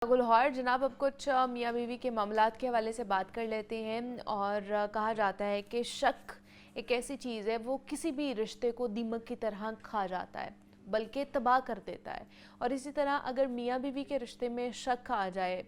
गुलहौर जनाब, अब कुछ मियाँ बीवी के मामलात के हवाले से बात कर लेते हैं। और कहा जाता है कि शक एक ऐसी चीज़ है, वो किसी भी रिश्ते को दीमक की तरह खा जाता है, बल्कि तबाह कर देता है। और इसी तरह अगर मियाँ बीवी के रिश्ते में शक आ जाए,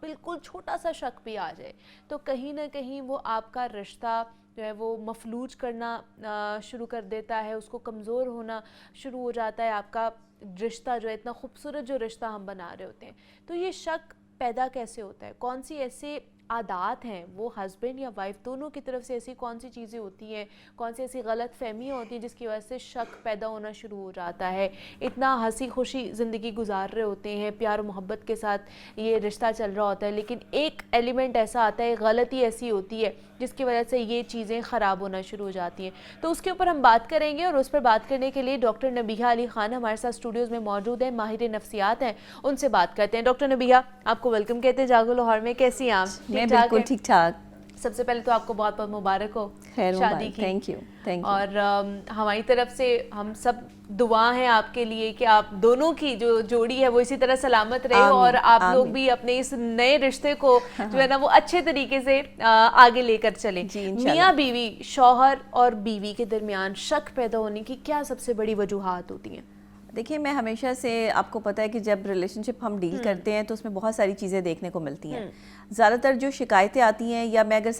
बिल्कुल छोटा सा शक भी आ जाए, तो कहीं ना कहीं वो आपका रिश्ता जो है वो मफलूज करना शुरू कर देता है, उसको कमज़ोर होना शुरू हो जाता है। आपका रिश्ता जो है, इतना खूबसूरत जो रिश्ता हम बना रहे होते हैं, तो ये शक पैदा कैसे होता है? कौन सी ऐसे आदात हैं, वो हस्बैंड या वाइफ दोनों की तरफ से ऐसी कौन सी चीज़ें होती हैं, कौन सी ऐसी गलत फहमियाँ होती हैं जिसकी वजह से शक पैदा होना शुरू हो जाता है? इतना हंसी खुशी ज़िंदगी गुजार रहे होते हैं, प्यार और मोहब्बत के साथ ये रिश्ता चल रहा होता है, लेकिन एक एलिमेंट ऐसा आता है, गलती ऐसी होती है जिसकी वजह से ये चीज़ें ख़राब होना शुरू हो जाती हैं। तो उसके ऊपर हम बात करेंगे, और उस पर बात करने के लिए डॉक्टर नबीहा अली खान हमारे साथ स्टूडियोज़ में मौजूद हैं, माहिर नफ्सियात हैं। उनसे बात करते हैं। डॉक्टर नबीहा, आपको वेलकम कहते हैं जागो लाहौर में। कैसी हैं आप? मैं बिल्कुल ठीक ठाक। सबसे पहले तो आपको बहुत बहुत मुबारक हो शादी की। Thank you. और हमारी तरफ से हम सब दुआ हैं आपके लिए कि आप दोनों की जो जोड़ी है वो इसी तरह सलामत रहे, और आप लोग भी अपने इस नए रिश्ते को जो है ना वो अच्छे तरीके से आगे लेकर चलें। मियाँ बीवी, शौहर और बीवी के दरमियान शक पैदा होने की क्या सबसे बड़ी वजूहात होती हैं? देखिए, मैं हमेशा से, आपको पता है कि जब रिलेशनशिप हम डील करते हैं तो उसमें बहुत सारी चीज़ें देखने को मिलती हैं। ज़्यादातर जो शिकायतें आती हैं, या मैं अगर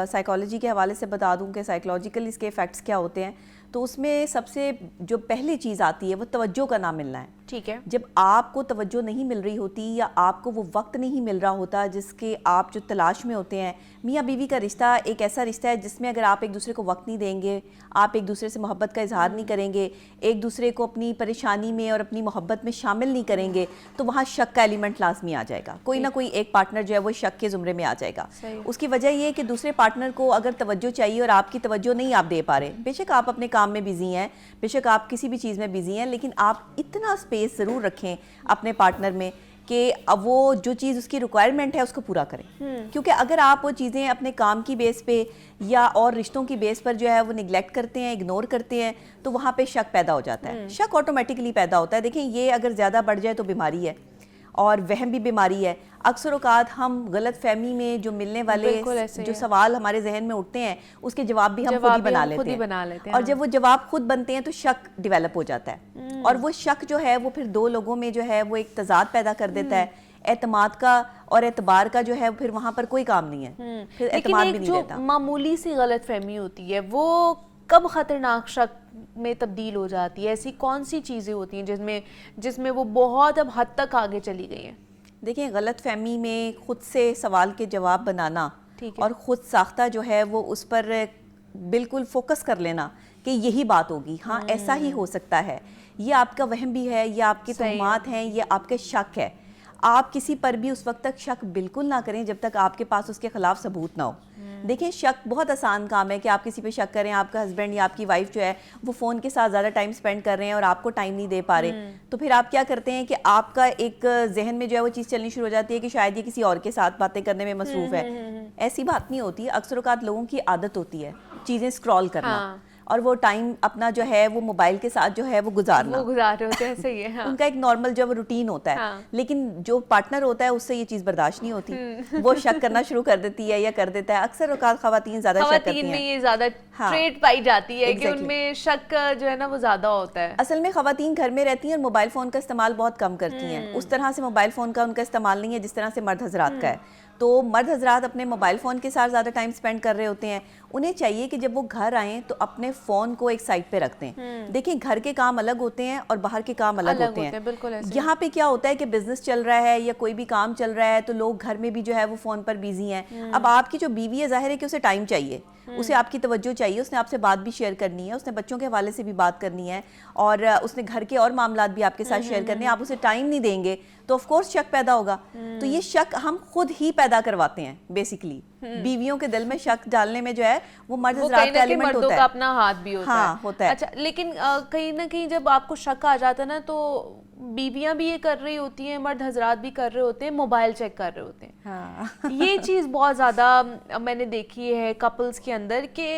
साइकोलॉजी के हवाले से बता दूं कि साइकोलॉजिकल इसके इफ़ेक्ट्स क्या होते हैं, तो उसमें सबसे जो पहली चीज़ आती है वो तवज्जो का ना मिलना है। ठीक है। जब आपको तवज्जो नहीं मिल रही होती, या आपको वो वक्त नहीं मिल रहा होता जिसके आप जो तलाश में होते हैं। मियाँ बीवी का रिश्ता एक ऐसा रिश्ता है जिसमें अगर आप एक दूसरे को वक्त नहीं देंगे, आप एक दूसरे से मोहब्बत का इजहार नहीं करेंगे, एक दूसरे को अपनी परेशानी में और अपनी मोहब्बत में शामिल नहीं करेंगे, तो वहाँ शक का एलिमेंट लाजमी आ जाएगा। कोई ना कोई एक पार्टनर जो है वो शक के ज़ुमरे में आ जाएगा। उसकी वजह ये है कि दूसरे पार्टनर को अगर तवज्जो चाहिए और आपकी तवज्जो नहीं आप दे पा रहे, बेशक आप अपने काम में बिजी हैं, बेशक आप किसी भी चीज़ में बिजी हैं, लेकिन आप इतना स्पेस ज़रूर रखें अपने पार्टनर में कि अब वो जो चीज़ उसकी रिक्वायरमेंट है उसको पूरा करें। क्योंकि अगर आप वो चीज़ें अपने काम की बेस पे या और रिश्तों की बेस पर जो है वो निगलेक्ट करते हैं, इग्नोर करते हैं, तो वहाँ पे शक पैदा हो जाता है। शक ऑटोमेटिकली पैदा होता है। देखें, ये अगर ज़्यादा बढ़ जाए तो बीमारी है, और वहम भी बीमारी है। अक्सर औकात हम गलत फहमी में जो मिलने वाले जो सवाल हमारे जहन में उठते हैं, उसके जवाब भी हम खुद ही बना लेते हैं। और जब वो जवाब खुद बनते हैं तो शक डेवलप हो जाता है, और वो शक जो है वो फिर दो लोगों में जो है वो एक तजाद पैदा कर देता है। एतमाद का और एतबार का जो है फिर वहाँ पर कोई काम नहीं है, फिर एतमाद भी नहीं रहता। मामूली सी गलत फहमी होती है, वो कब खतरनाक शक में तब्दील हो जाती है? ऐसी कौन सी चीज़ें होती हैं जिसमें वो बहुत अब हद तक आगे चली गई हैं? देखिए, गलत फहमी में खुद से सवाल के जवाब बनाना और ख़ुद साख्ता जो है वो उस पर बिल्कुल फोकस कर लेना कि यही बात होगी, हाँ ऐसा ही हो सकता है, ये आपका वहम भी है, ये आपकी तहमात हैं, ये आपके शक है। आप किसी पर भी उस वक्त तक शक बिल्कुल ना करें जब तक आपके पास उसके खिलाफ सबूत ना हो। देखें, शक बहुत आसान काम है कि आप किसी पे शक करें, आपका हस्बैंड या आपकी वाइफ जो है वो फ़ोन के साथ ज़्यादा टाइम स्पेंड कर रहे हैं और आपको टाइम नहीं दे पा रहे, तो फिर आप क्या करते हैं कि आपका एक जहन में जो है वो चीज़ चलनी शुरू हो जाती है कि शायद ये किसी और के साथ बातें करने में मसरूफ़ है। ऐसी बात नहीं होती है। अक्सर औक़ात लोगों की आदत होती है चीज़ें स्क्रॉल करना, और वो टाइम अपना जो है वो मोबाइल के साथ जो है वो गुजार रहे होते हैं। सही है। उनका एक नॉर्मल जो रूटीन होता है। लेकिन जो पार्टनर होता है उससे ये चीज़ बर्दाश्त नहीं होती, वो शक करना शुरू कर देती है या कर देता है। अक्सर औक़ात ख़वातीन ज़्यादा शक करती हैं, ये ज़्यादा ट्रेट पाई जाती है कि उनमें शक जो है ना वो ज़्यादा होता है। असल में ख़वातीन घर में रहती हैं और मोबाइल फ़ोन का इस्तेमाल बहुत कम करती हैं। उस तरह से मोबाइल फ़ोन का उनका इस्तेमाल नहीं है जिस तरह से मर्द हज़रात का है। तो मर्द हज़रात अपने मोबाइल फ़ोन के साथ ज़्यादा टाइम स्पेंड कर रहे होते हैं। उन्हें चाहिए कि जब वो घर आएँ तो अपने फ़ोन को एक साइड पे रख दें। देखिए, घर के काम अलग होते हैं और बाहर के काम अलग होते हैं। यहाँ पे क्या होता है कि बिज़नेस चल रहा है या कोई भी काम चल रहा है तो लोग घर में भी जो है वो फ़ोन पर बिजी हैं। अब आपकी जो बीवी है, ज़ाहिर है कि उसे टाइम चाहिए, उसे आपकी तवज्जो चाहिए, उसने आपसे बात भी शेयर करनी है, उसने बच्चों के हवाले से भी बात करनी है, और उसने घर के और मामलात भी आपके साथ शेयर करने हैं। आप उसे टाइम नहीं देंगे तो ऑफ कोर्स शक पैदा होगा। तो ये शक हम खुद ही पैदा करवाते हैं बेसिकली। बीवियों के दिल में शक डालने में जो है वो मर्द हज़रात का एलिमेंट होता है, अपना हाथ भी होता है। अच्छा, लेकिन कहीं ना कहीं जब आपको शक आ जाता है ना, तो बीवियां भी ये कर रही होती हैं, मर्द हजरात भी कर रहे होते हैं, मोबाइल चेक कर रहे होते हैं। ये चीज़ बहुत ज़्यादा मैंने देखी है कपल्स के अंदर कि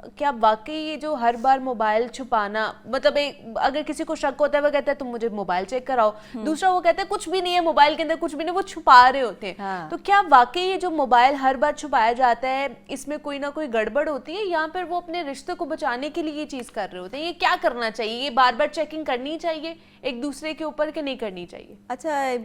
क्या वाकई ये जो हर बार मोबाइल छुपाना, मतलब एक अगर किसी को शक होता है वो कहता है तुम मुझे मोबाइल चेक कराओ, दूसरा वो कहता है कुछ भी नहीं है मोबाइल के अंदर, कुछ भी नहीं, वो छुपा रहे होते हैं। हाँ। तो क्या वाकई ये जो मोबाइल हर बार छुपाया जाता है इसमें कोई ना कोई गड़बड़ होती है, या फिर वो अपने रिश्ते को बचाने के लिए ये चीज कर रहे होते हैं? ये क्या करना चाहिए? ये बार बार चेकिंग करनी चाहिए एक दूसरे के ऊपर कि नहीं करनी चाहिए? अच्छा,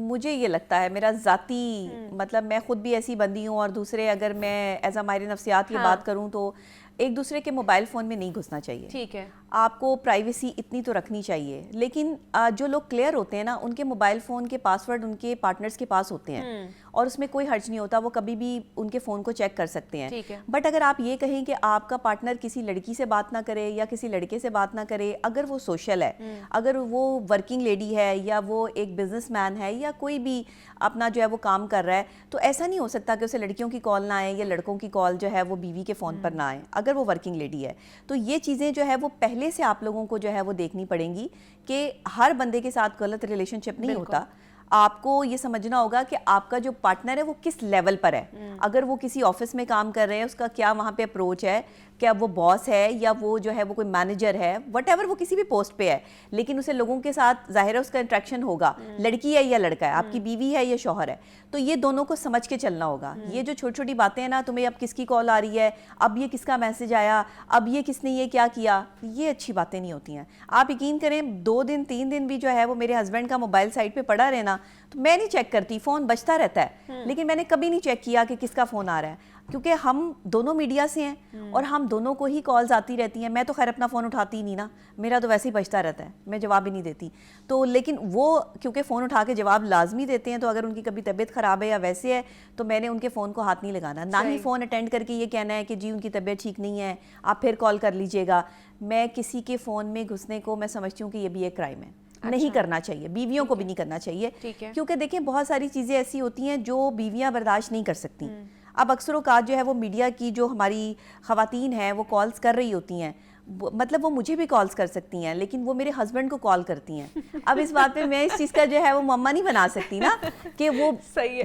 मुझे ये लगता है, मेरा ज़ाती मतलब मैं खुद भी ऐसी बंदी हूँ, और दूसरे अगर मैं एज अ माहिर नफ्सियात की बात करूँ तो एक दूसरे के मोबाइल फ़ोन में नहीं घुसना चाहिए। ठीक है, आपको प्राइवेसी इतनी तो रखनी चाहिए, लेकिन जो लोग क्लियर होते हैं ना, उनके मोबाइल फ़ोन के पासवर्ड उनके पार्टनर्स के पास होते हैं और उसमें कोई हर्ज नहीं होता, वो कभी भी उनके फ़ोन को चेक कर सकते हैं। ठीक है। बट अगर आप ये कहें कि आपका पार्टनर किसी लड़की से बात ना करे या किसी लड़के से बात ना करे, अगर वो सोशल है, अगर वो वर्किंग लेडी है या वो एक बिजनेसमैन है या कोई भी अपना जो है वो काम कर रहा है, तो ऐसा नहीं हो सकता कि उसे लड़कियों की कॉल ना आए या लड़कों की कॉल जो है वो बीवी के फ़ोन पर ना आए अगर वो वर्किंग लेडी है। तो ये चीज़ें जो है वो पहले से आप लोगों को जो है वो देखनी पड़ेंगी कि हर बंदे के साथ गलत रिलेशनशिप नहीं होता। आपको ये समझना होगा कि आपका जो पार्टनर है वो किस लेवल पर है। अगर वो किसी ऑफिस में काम कर रहे हैं, उसका क्या वहाँ पे अप्रोच है, क्या वो बॉस है या वो जो है वो कोई मैनेजर है, व्हाटएवर, वो किसी भी पोस्ट पे है, लेकिन उसे लोगों के साथ ज़ाहिर है उसका इंटरेक्शन होगा, लड़की है या लड़का है, आपकी बीवी है या शौहर है, तो ये दोनों को समझ के चलना होगा। ये जो छोटी छोटी बातें हैं ना, तुम्हें अब किसकी कॉल आ रही है, अब ये किसका मैसेज आया, अब ये किसने ये क्या किया, ये अच्छी बातें नहीं होती हैं। आप यकीन करें 2 दिन 3 दिन भी जो है वो मेरे हस्बैंड का मोबाइल साइड पे पड़ा रहे ना, तो मैं नहीं चेक करती, फ़ोन बजता रहता है, लेकिन मैंने कभी नहीं चेक किया कि किसका फ़ोन आ रहा है, क्योंकि हम दोनों मीडिया से हैं और हम दोनों को ही कॉल्स आती रहती हैं। मैं तो खैर अपना फ़ोन उठाती ही नहीं ना, मेरा तो वैसे ही बजता रहता है, मैं जवाब ही नहीं देती। तो लेकिन वो क्योंकि फ़ोन उठा के जवाब लाजमी देते हैं, तो अगर उनकी कभी तबीयत ख़राब है या वैसे है, तो मैंने उनके फ़ोन को हाथ नहीं लगाना, ना ही फ़ोन अटेंड करके ये कहना है कि जी उनकी तबीयत ठीक नहीं है, आप फिर कॉल कर लीजिएगा। मैं किसी के फ़ोन में घुसने को मैं समझती हूँ कि ये भी एक क्राइम है। नहीं करना चाहिए, बीवियों को भी नहीं करना चाहिए, क्योंकि देखिए बहुत सारी चीज़ें ऐसी होती हैं जो बीवियां बर्दाश्त नहीं कर सकती। अब अक्सर औक़ात जो है वो मीडिया की जो हमारी ख़वातीन हैं वो कॉल्स कर रही होती हैं, मतलब वो मुझे भी कॉल्स कर सकती हैं, लेकिन वो मेरे हस्बैंड को कॉल करती हैं। अब इस बात पे मैं इस चीज़ का जो है वो मम्मा नहीं बना सकती ना कि वो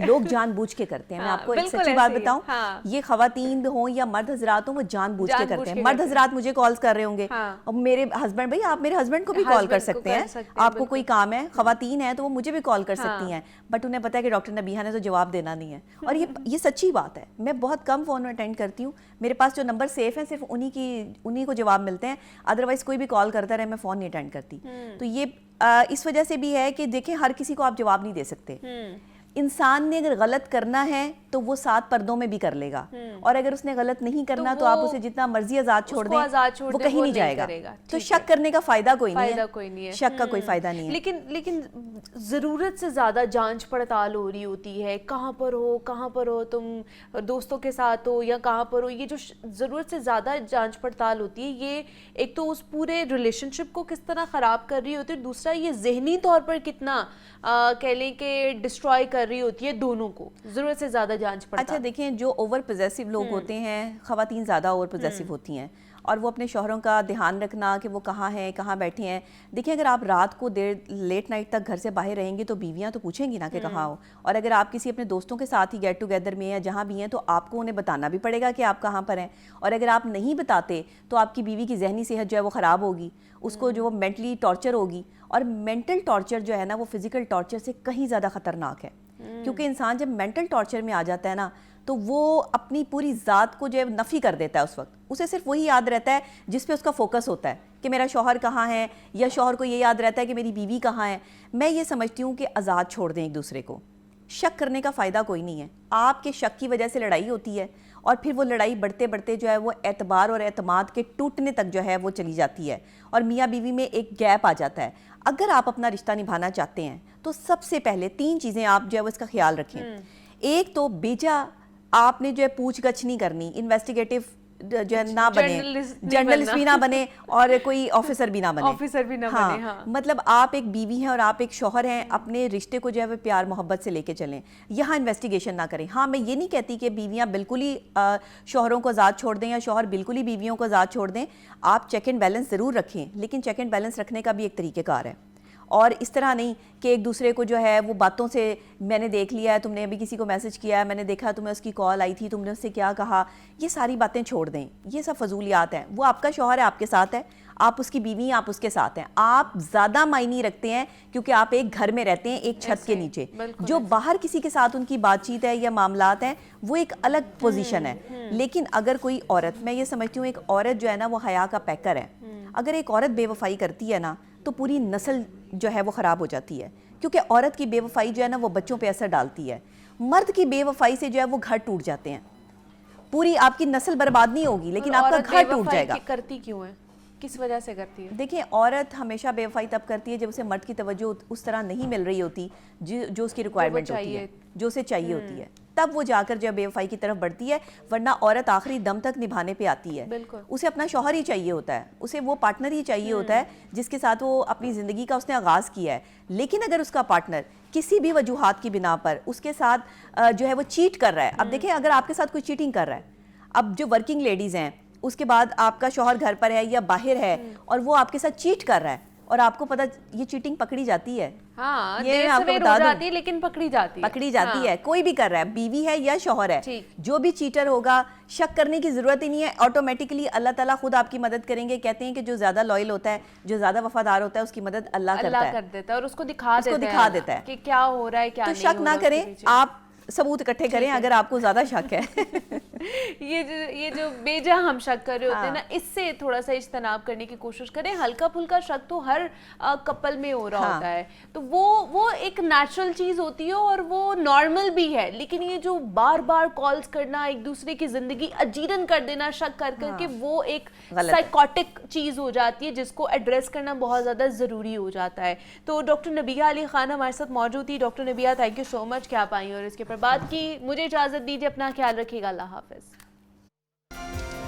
लोग जानबूझ के करते हैं। मैं आपको एक सच्ची बात बताऊं, ये ख़वातीन हो या मर्द हज़रात हो, वो जानबूझ के करते हैं। मर्द हज़रात मुझे कॉल्स कर रहे होंगे, और मेरे हस्बैंड, भाई आप मेरे हस्बैंड को भी कॉल कर सकते हैं, आपको कोई काम है, ख़वातीन है तो वो मुझे भी कॉल कर सकती हैं, बट उन्हें पता है कि डॉक्टर नबीहा ने तो जवाब देना नहीं है। और ये सच्ची बात है, मैं बहुत कम फ़ोन अटेंड करती हूँ, मेरे पास जो नंबर सेफ है सिर्फ उन्हीं को जवाब मिलते हैं, अदरवाइज कोई भी कॉल करता रहे मैं फ़ोन नहीं अटेंड करती। तो ये इस वजह से भी है कि देखें हर किसी को आप जवाब नहीं दे सकते। इंसान ने अगर गलत करना है तो वो 7 पर्दों में भी कर लेगा, और अगर उसने गलत नहीं करना तो आप उसे जितना मर्जी आजाद छोड़ दें, वो कहीं नहीं जाएगा। तो शक करने का फायदा कोई नहीं है, शक का कोई फायदा नहीं है। लेकिन जरूरत से ज्यादा जांच पड़ताल हो रही होती है, कहाँ पर हो तुम, दोस्तों के साथ हो या कहाँ पर हो, ये जो जरूरत से ज्यादा जांच पड़ताल होती है, ये एक तो उस पूरे रिलेशनशिप को किस तरह खराब कर रही होती है, दूसरा ये जहनी तौर पर कितना कह लें कि डिस्ट्रॉय कर रही होती है दोनों को, जरूरत से ज्यादा जांच पड़ताल। अच्छा देखें, जो ओवर पोजेसिव लोग होते हैं, ख़वातीन ज़्यादा ओवर पोजेसिव होती हैं, और वो अपने शौहरों का ध्यान रखना कि वो कहाँ हैं, कहाँ बैठे हैं। देखिए अगर आप रात को देर लेट नाइट तक घर से बाहर रहेंगी तो बीवियाँ तो पूछेंगी ना कि कहाँ हो, और अगर आप किसी अपने दोस्तों के साथ ही गेट टुगेदर में या जहाँ भी हैं तो आपको उन्हें बताना भी पड़ेगा कि आप कहाँ पर हैं, और अगर आप नहीं बताते तो आपकी बीवी की जहनी सेहत जो है वो ख़राब होगी, उसको जो वो मेंटली टॉर्चर होगी, और मेंटल टॉर्चर जो है ना वो फिज़िकल टॉर्चर से कहीं ज़्यादा ख़तरनाक है, क्योंकि इंसान जब मेंटल टॉर्चर में आ जाता है ना तो वो अपनी पूरी ज़ात को जो है नफ़ी कर देता है। उस वक्त उसे सिर्फ वही याद रहता है जिस पे उसका फोकस होता है कि मेरा शौहर कहाँ है, या शौहर को ये याद रहता है कि मेरी बीवी कहाँ है। मैं ये समझती हूँ कि आज़ाद छोड़ दें एक दूसरे को, शक करने का फ़ायदा कोई नहीं है। आपके शक की वजह से लड़ाई होती है, और फिर वो लड़ाई बढ़ते बढ़ते जो है वो एतबार और एतमाद के टूटने तक जो है वो चली जाती है, और मियाँ बीवी में एक गैप आ जाता है। अगर आप अपना रिश्ता निभाना चाहते हैं तो सबसे पहले 3 चीज़ें आप जो है वो इसका ख्याल रखें। एक तो बेजा आपने जो है पूछ गछ नहीं करनी, इन्वेस्टिगेटिव जो है ना बने, जर्नलिस्ट भी ना बने और कोई ऑफिसर भी ना बने। हाँ। मतलब आप एक बीवी हैं और आप एक शौहर हैं, अपने रिश्ते को जो है वो प्यार मोहब्बत से लेके चलें, यहाँ इन्वेस्टिगेशन ना करें। हाँ, मैं ये नहीं कहती कि बीवियाँ बिल्कुल ही शौहरों को आज़ाद छोड़ दें या शौहर बिल्कुल ही बीवियों को आज़ाद छोड़ दें। आप चेक एंड बैलेंस ज़रूर रखें, लेकिन चेक एंड बैलेंस रखने का भी एक तरीक़ेकार है, اور اس طرح نہیں کہ ایک دوسرے کو جو ہے وہ باتوں سے میں نے دیکھ لیا ہے, تم نے ابھی کسی کو میسج کیا ہے, میں نے دیکھا تمہیں اس کی کال آئی تھی, تم نے اس سے کیا کہا, یہ ساری باتیں چھوڑ دیں, یہ سب فضولیات ہیں. وہ آپ کا شوہر ہے, آپ کے ساتھ ہے, آپ اس کی بیوی ہیں, آپ اس کے ساتھ ہیں, آپ زیادہ معنی رکھتے ہیں کیونکہ آپ ایک گھر میں رہتے ہیں, ایک چھت کے نیچے. جو باہر کسی کے ساتھ ان کی بات چیت ہے یا معاملات ہیں وہ ایک الگ پوزیشن ہے. لیکن اگر کوئی عورت, میں یہ سمجھتی ہوں ایک عورت جو ہے نا وہ حیا کا پیکر ہے. اگر ایک عورت بے وفائی کرتی ہے نا تو پوری نسل جو ہے وہ خراب ہو جاتی ہے, کیونکہ عورت کی بے وفائی جو ہے نا وہ بچوں پہ اثر ڈالتی ہے. مرد کی بے وفائی سے جو ہے وہ گھر ٹوٹ جاتے ہیں. پوری آپ کی نسل برباد نہیں ہوگی لیکن آپ کا گھر ٹوٹ جائے گا. کرتی کیوں ہے, کس وجہ سے کرتی ہے؟ دیکھیں, عورت ہمیشہ بے وفائی تب کرتی ہے جب اسے مرد کی توجہ اس طرح نہیں مل رہی ہوتی جو اس کی ریکوائرمنٹ ہوتی ہے, جو اسے چاہیے ہوتی ہے, تب وہ جا کر جو بے وفائی کی طرف بڑھتی ہے. ورنہ عورت آخری دم تک نبھانے پہ آتی ہے. اسے اپنا شوہر ہی چاہیے ہوتا ہے, اسے وہ پارٹنر ہی چاہیے ہوتا ہے جس کے ساتھ وہ اپنی زندگی کا اس نے آغاز کیا ہے. لیکن اگر اس کا پارٹنر کسی بھی وجوہات کی بنا پر اس کے ساتھ جو ہے وہ چیٹ کر رہا ہے, اب دیکھیں اگر آپ کے ساتھ کوئی چیٹنگ کر رہا ہے, اب جو ورکنگ لیڈیز ہیں اس کے بعد آپ کا شوہر گھر پر ہے یا باہر ہے اور وہ آپ کے ساتھ چیٹ کر رہا ہے اور آپ کو پتہ, یہ چیٹنگ پکڑی جاتی ہے. ہاں, یہ آپ کو بتا دوں, لیکن پکڑی جاتی ہے. کوئی بھی کر رہا ہے, بیوی ہے یا شوہر ہے, جو بھی چیٹر ہوگا شک کرنے کی ضرورت ہی نہیں ہے. آٹومیٹکلی اللہ تعالیٰ خود آپ کی مدد کریں گے. کہتے ہیں کہ جو زیادہ لائل ہوتا ہے, جو زیادہ وفادار ہوتا ہے, اس کی مدد اللہ کر دیتا ہے اور اس کو دکھا دیتا ہے کہ کیا ہو رہا ہے, کیا نہیں. تو شک نہ کریں, آپ ثبوت اکٹھے کریں اگر آپ کو زیادہ شک ہے. یہ جو بے جا ہم شک کر رہے ہوتے ہیں نا, اس سے تھوڑا سا اجتناب کرنے کی کوشش کریں. ہلکا پھلکا شک تو ہر کپل میں ہو رہا ہوتا ہے, تو وہ ایک نیچرل چیز ہوتی ہے اور وہ نارمل بھی ہے. لیکن یہ جو بار بار کالز کرنا, ایک دوسرے کی زندگی اجیرن کر دینا شک کر کر کے, وہ ایک سائیکوٹک چیز ہو جاتی ہے جس کو ایڈریس کرنا بہت زیادہ ضروری ہو جاتا ہے. تو ڈاکٹر نبیہ علی خان ہمارے ساتھ موجود تھی. Doctor Nabiha, thank you so مچ کہ آپ آئی اور اس کے اوپر بات کی. مجھے اجازت دیجیے, اپنا خیال رکھیے گا. اللہ حافظ.